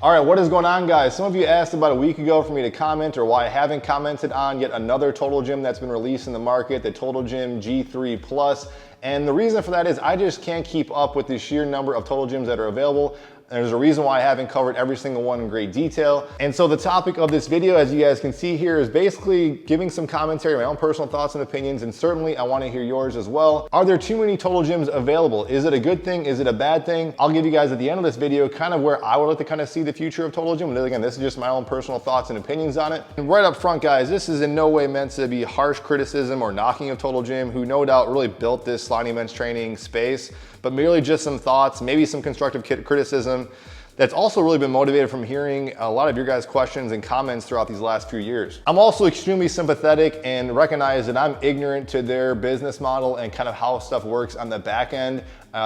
All right, what is going on, guys? Some of you asked about a week ago for me to comment or why I haven't commented on yet another Total Gym that's been released in the market, the Total Gym G3 Plus. And the reason for that is I just can't keep up with the sheer number of Total Gyms that are available. There's a reason why I haven't covered every single one in great detail. And so the topic of this video, as you guys can see here, is basically giving some commentary, my own personal thoughts and opinions, and certainly I want to hear yours as well. Are there too many Total Gyms available? Is it a good thing? Is it a bad thing? I'll give you guys at the end of this video kind of where I would like to kind of see the future of Total Gym. And again, this is just my own personal thoughts and opinions on it. And right up front, guys, this is in no way meant to be harsh criticism or knocking of Total Gym, who no doubt really built this sliding bench training space, but merely just some thoughts, maybe some constructive criticism that's also really been motivated from hearing a lot of your guys' questions and comments throughout these last few years. I'm also extremely sympathetic and recognize that I'm ignorant to their business model and kind of how stuff works on the back end.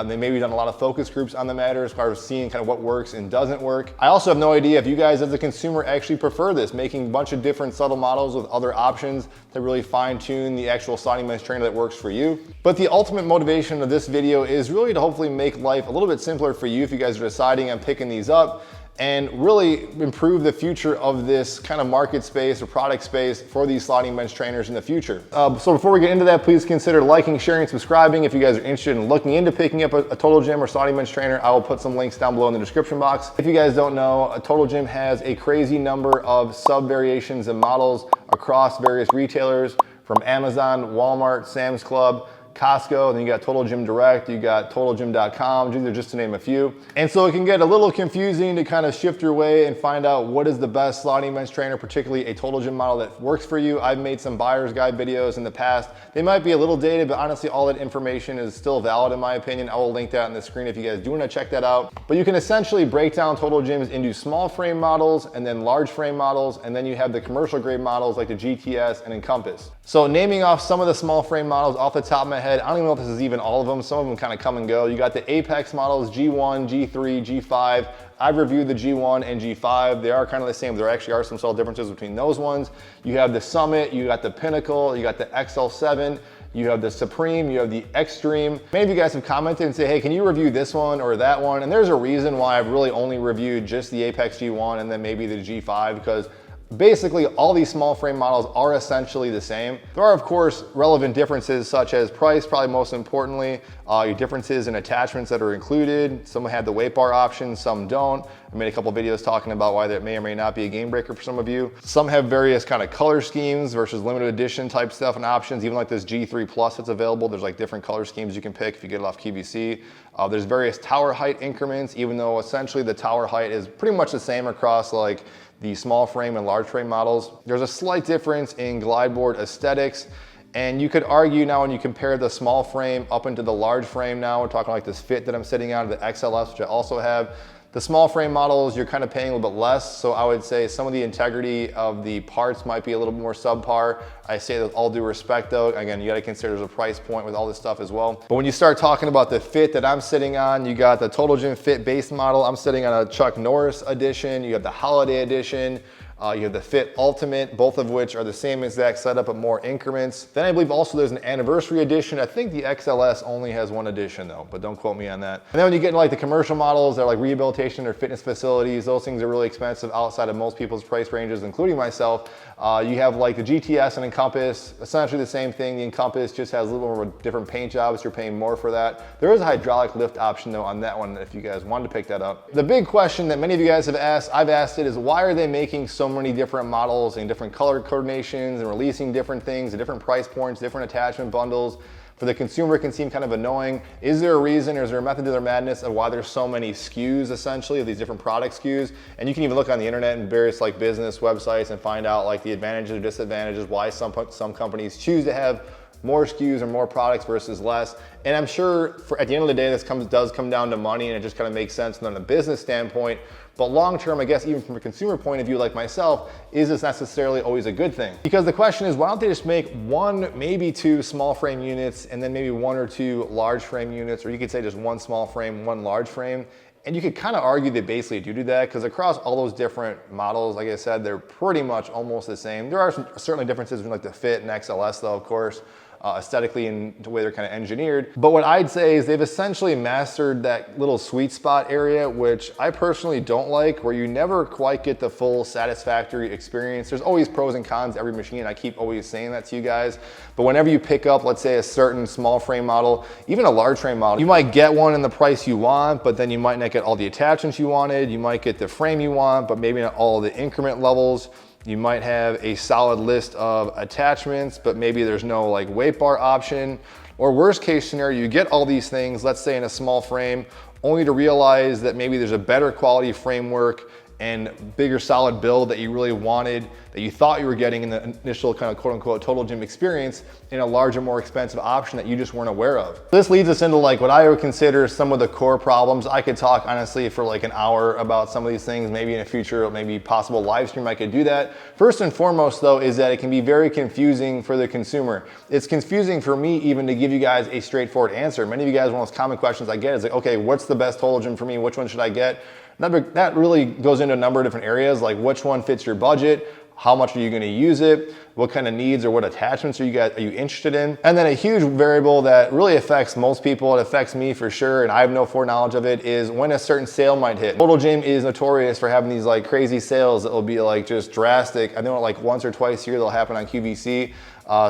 They maybe done a lot of focus groups on the matter as far as seeing kind of what works and doesn't work. I also have no idea if you guys as a consumer actually prefer this, making a bunch of different subtle models with other options to really fine tune the actual sliding bench trainer that works for you. But the ultimate motivation of this video is really to hopefully make life a little bit simpler for you if you guys are deciding on picking these up, and really improve the future of this kind of market space or product space for these sliding bench trainers in the future. So before we get into that, please consider liking, sharing, and subscribing. If you guys are interested in looking into picking up a Total Gym or sliding bench trainer, I will put some links down below in the description box. If you guys don't know, a Total Gym has a crazy number of sub variations and models across various retailers from Amazon, Walmart, Sam's Club, Costco, then you got Total Gym Direct, you got TotalGym.com, these are just to name a few. And so it can get a little confusing to kind of shift your way and find out what is the best sliding bench trainer, particularly a Total Gym model that works for you. I've made some buyer's guide videos in the past. They might be a little dated, but honestly, all that information is still valid in my opinion. I will link that on the screen if you guys do want to check that out. But you can essentially break down Total Gyms into small frame models and then large frame models, and then you have the commercial grade models like the GTS and Encompass. So naming off some of the small frame models off the top of my head, I don't even know if this is even all of them. Some of them kind of come and go. You got the Apex models, G1, G3, G5. I've reviewed the G1 and G5. They are kind of the same. There actually are some subtle differences between those ones. You have the Summit, you got the Pinnacle, you got the XL7, you have the Supreme, you have the Extreme. Many of you guys have commented and say, hey, can you review this one or that one? And there's a reason why I've really only reviewed just the Apex G1 and then maybe the G5, because basically, all these small frame models are essentially the same. There are, of course, relevant differences such as price, probably most importantly, your differences in attachments that are included. Some have the weight bar option, some don't. I made a couple videos talking about why that may or may not be a game breaker for some of you. Some have various kind of color schemes versus limited edition type stuff and options. Even like this G3 Plus that's available, there's like different color schemes you can pick if you get it off QVC. There's various tower height increments, even though essentially the tower height is pretty much the same across like the small frame and large frame models. There's a slight difference in glide board aesthetics. And you could argue now when you compare the small frame up into the large frame now, we're talking like this Fit that I'm sitting on, the XLS, which I also have. The small frame models, you're kind of paying a little bit less. So I would say some of the integrity of the parts might be a little bit more subpar. I say that with all due respect though. Again, you gotta consider there's a price point with all this stuff as well. But when you start talking about the Fit that I'm sitting on, you got the Total Gym Fit base model. I'm sitting on a Chuck Norris edition. You have the Holiday edition. You have the Fit Ultimate, both of which are the same exact setup but more increments. Then I believe also there's an anniversary edition. I think the XLS only has one edition though, but don't quote me on that. And then when you get into like the commercial models, they're like rehabilitation or fitness facilities. Those things are really expensive outside of most people's price ranges, including myself. You have like the GTS and Encompass, essentially the same thing. The Encompass just has a little more of a different paint job, so you're paying more for that. There is a hydraulic lift option though on that one if you guys wanted to pick that up. The big question that many of you guys have asked, I've asked it, is why are they making so many different models and different color coordinations and releasing different things at different price points, different attachment bundles? For the consumer, it can seem kind of annoying. Is there a reason or is there a method to their madness of why there's so many SKUs essentially of these different product SKUs? And you can even look on the internet and various like business websites and find out like the advantages or disadvantages, why some companies choose to have more SKUs or more products versus less. And I'm sure at the end of the day, this does come down to money, and it just kind of makes sense from a business standpoint. But long term, I guess even from a consumer point of view like myself, is this necessarily always a good thing? Because the question is, why don't they just make one, maybe two small frame units, and then maybe one or two large frame units, or you could say just one small frame, one large frame. And you could kind of argue they basically do that, because across all those different models, like I said, they're pretty much almost the same. There are certainly differences between like the Fit and XLS though, of course. aesthetically and the way they're kind of engineered. But what I'd say is they've essentially mastered that little sweet spot area, which I personally don't like, where you never quite get the full satisfactory experience. There's always pros and cons to every machine. I keep always saying that to you guys. But whenever you pick up, let's say, a certain small frame model, even a large frame model, you might get one in the price you want, but then you might not get all the attachments you wanted. You might get the frame you want, but maybe not all the increment levels. You might have a solid list of attachments, but maybe there's no like weight bar option. Or worst case scenario, you get all these things, let's say in a small frame, only to realize that maybe there's a better quality framework and bigger solid build that you really wanted, that you thought you were getting in the initial kind of quote unquote total gym experience, in a larger, more expensive option that you just weren't aware of. This leads us into like what I would consider some of the core problems. I could talk honestly for like an hour about some of these things, maybe in a future, maybe possible live stream I could do that. First and foremost though, is that it can be very confusing for the consumer. It's confusing for me even to give you guys a straightforward answer. Many of you guys, one of those common questions I get is like, okay, what's the best total gym for me? Which one should I get? That really goes into a number of different areas, like which one fits your budget, how much are you going to use it, what kind of needs or what attachments are you interested in? And then a huge variable that really affects most people, it affects me for sure, and I have no foreknowledge of it, is when a certain sale might hit. Total Gym is notorious for having these like crazy sales that will be like just drastic. I know like once or twice a year they'll happen on QVC.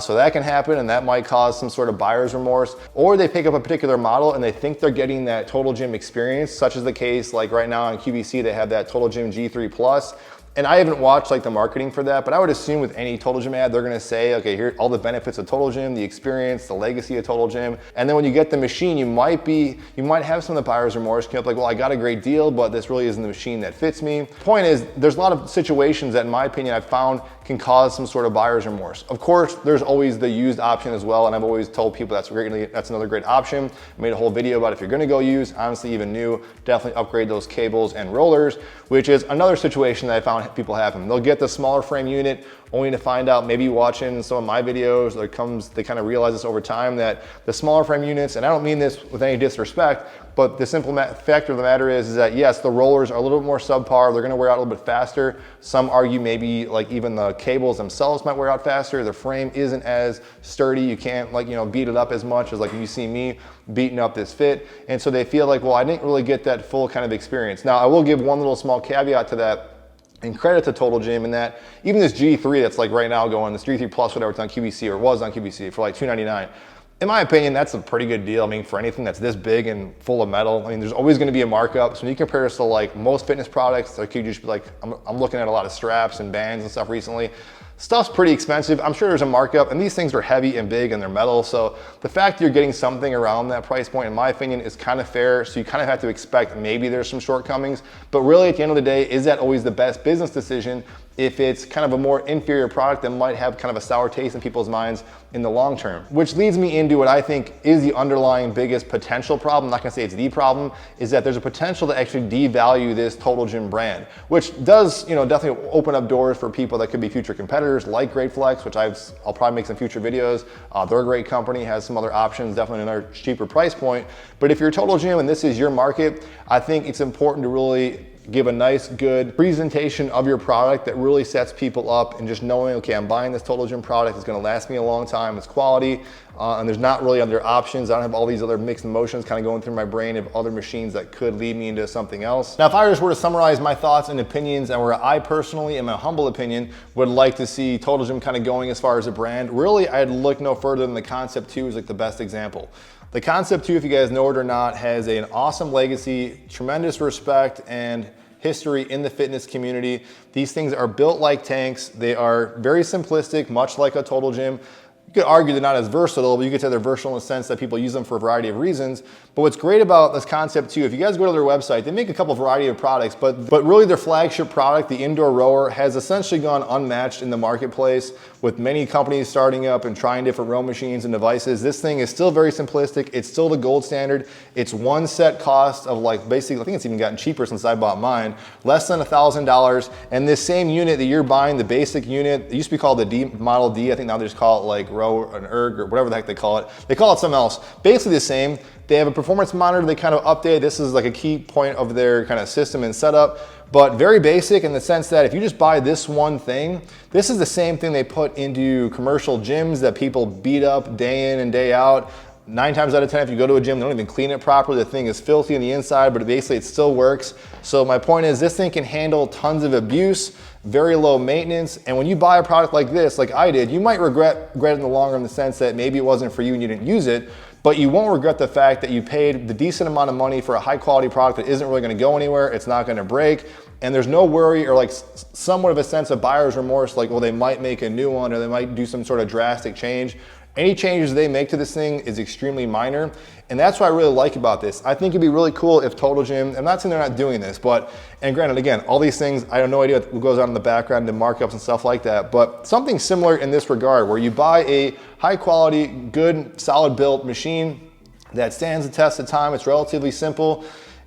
So that can happen, and that might cause some sort of buyer's remorse. Or they pick up a particular model and they think they're getting that Total Gym experience, such as the case like right now on QVC, they have that Total Gym G3 Plus. And I haven't watched like the marketing for that, but I would assume with any Total Gym ad, they're gonna say, okay, here are all the benefits of Total Gym, the experience, the legacy of Total Gym. And then when you get the machine, you might have some of the buyer's remorse. You're like, well, I got a great deal, but this really isn't the machine that fits me. Point is, there's a lot of situations that in my opinion, I've found can cause some sort of buyer's remorse. Of course, there's always the used option as well. And I've always told people that's another great option. I made a whole video about if you're gonna go use, honestly, even new, definitely upgrade those cables and rollers, which is another situation that I found people having. They'll get the smaller frame unit only to find out, maybe watching some of my videos, they kind of realize this over time, that the smaller frame units, and I don't mean this with any disrespect, but the simple fact of the matter is that yes, the rollers are a little bit more subpar, they're gonna wear out a little bit faster. Some argue maybe like even the cables themselves might wear out faster, the frame isn't as sturdy, you can't like, beat it up as much as like you see me beating up this fit. And so they feel like, well, I didn't really get that full kind of experience. Now I will give one little small caveat to that, and credit to Total Gym in that even this G3 that's like right now going, this G3 Plus, whatever, it's on QVC or was on QVC for like $299. In my opinion, that's a pretty good deal. I mean, for anything that's this big and full of metal, I mean, there's always gonna be a markup. So when you compare this to like most fitness products, like you just be like, I'm looking at a lot of straps and bands and stuff recently. Stuff's pretty expensive. I'm sure there's a markup, and these things are heavy and big and they're metal. So the fact that you're getting something around that price point, in my opinion, is kind of fair. So you kind of have to expect maybe there's some shortcomings, but really at the end of the day, is that always the best business decision if it's kind of a more inferior product that might have kind of a sour taste in people's minds in the long term? Which leads me into what I think is the underlying biggest potential problem. I'm not gonna say it's the problem, is that there's a potential to actually devalue this Total Gym brand, which does, definitely open up doors for people that could be future competitors like Great Flex, which I'll probably make some future videos. They're a great company, has some other options, definitely another cheaper price point. But if you're Total Gym and this is your market, I think it's important to really give a nice, good presentation of your product that really sets people up, and just knowing, okay, I'm buying this Total Gym product, it's gonna last me a long time, it's quality, and there's not really other options. I don't have all these other mixed emotions kind of going through my brain of other machines that could lead me into something else. Now, if I just were to summarize my thoughts and opinions, and where I personally, in my humble opinion, would like to see Total Gym kind of going as far as a brand, really, I'd look no further than the Concept 2 is like the best example. The Concept 2, if you guys know it or not, has an awesome legacy, tremendous respect, and history in the fitness community. These things are built like tanks. They are very simplistic, much like a Total Gym. You could argue they're not as versatile, but you could say they're versatile in the sense that people use them for a variety of reasons. But what's great about this Concept 2, if you guys go to their website, they make a couple variety of products, but really their flagship product, the indoor rower, has essentially gone unmatched in the marketplace, with many companies starting up and trying different row machines and devices. This thing is still very simplistic. It's still the gold standard. It's one set cost of like basically, I think it's even gotten cheaper since I bought mine, less than $1,000. And this same unit that you're buying, the basic unit, it used to be called the D, Model D. I think now they just call it like row or an erg or whatever the heck they call it. They call it something else. Basically the same, They have a performance monitor they kind of update. This is like a key point of their kind of system and setup, but very basic in the sense that if you just buy this one thing, this is the same thing they put into commercial gyms that people beat up day in and day out. 9 times out of 10, if you go to a gym, they don't even clean it properly. The thing is filthy on the inside, but basically it still works. So my point is this thing can handle tons of abuse, very low maintenance. And when you buy a product like this, like I did, you might regret it in the long run in the sense that maybe it wasn't for you and you didn't use it, but you won't regret the fact that you paid the decent amount of money for a high quality product that isn't really gonna go anywhere, it's not gonna break, and there's no worry or like somewhat of a sense of buyer's remorse, like, well, they might make a new one or they might do some sort of drastic change. Any changes they make to this thing is extremely minor, and that's what I really like about this. I think it'd be really cool if Total Gym, I'm not saying they're not doing this, but, and granted, again, all these things, I have no idea what goes on in the background, the markups and stuff like that, but something similar in this regard, where you buy a high quality, good, solid built machine that stands the test of time, it's relatively simple,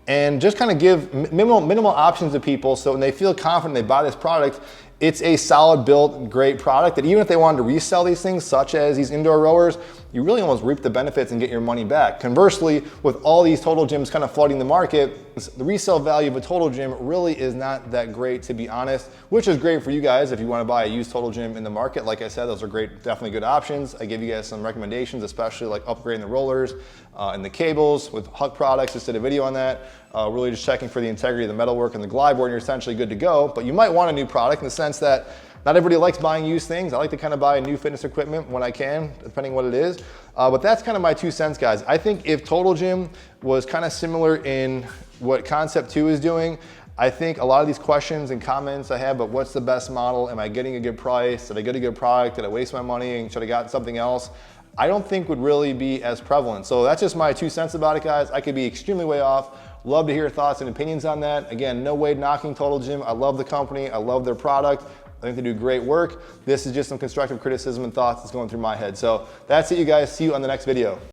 and just kind of give minimal options to people so when they feel confident they buy this product, it's a solid built, great product that even if they wanted to resell these things, such as these indoor rowers, you really almost reap the benefits and get your money back. Conversely, with all these Total Gyms kind of flooding the market, the resale value of a Total Gym really is not that great, to be honest, which is great for you guys if you want to buy a used Total Gym in the market. Like I said, those are great, definitely good options. I give you guys some recommendations, especially like upgrading the rollers and the cables with Huck products. Just did a video on that. Really just checking for the integrity of the metalwork and the glide board, and you're essentially good to go. But you might want a new product in the sense that not everybody likes buying used things. I like to kind of buy new fitness equipment when I can, depending what it is. But that's kind of my 2 cents, guys. I think if Total Gym was kind of similar in what Concept 2 is doing, I think a lot of these questions and comments I have, but what's the best model? Am I getting a good price? Did I get a good product? Did I waste my money and should I got something else? I don't think would really be as prevalent. So that's just my 2 cents about it, guys. I could be extremely way off. Love to hear your thoughts and opinions on that. Again, no way knocking Total Gym. I love the company. I love their product. I think they do great work. This is just some constructive criticism and thoughts that's going through my head. So that's it, you guys. See you on the next video.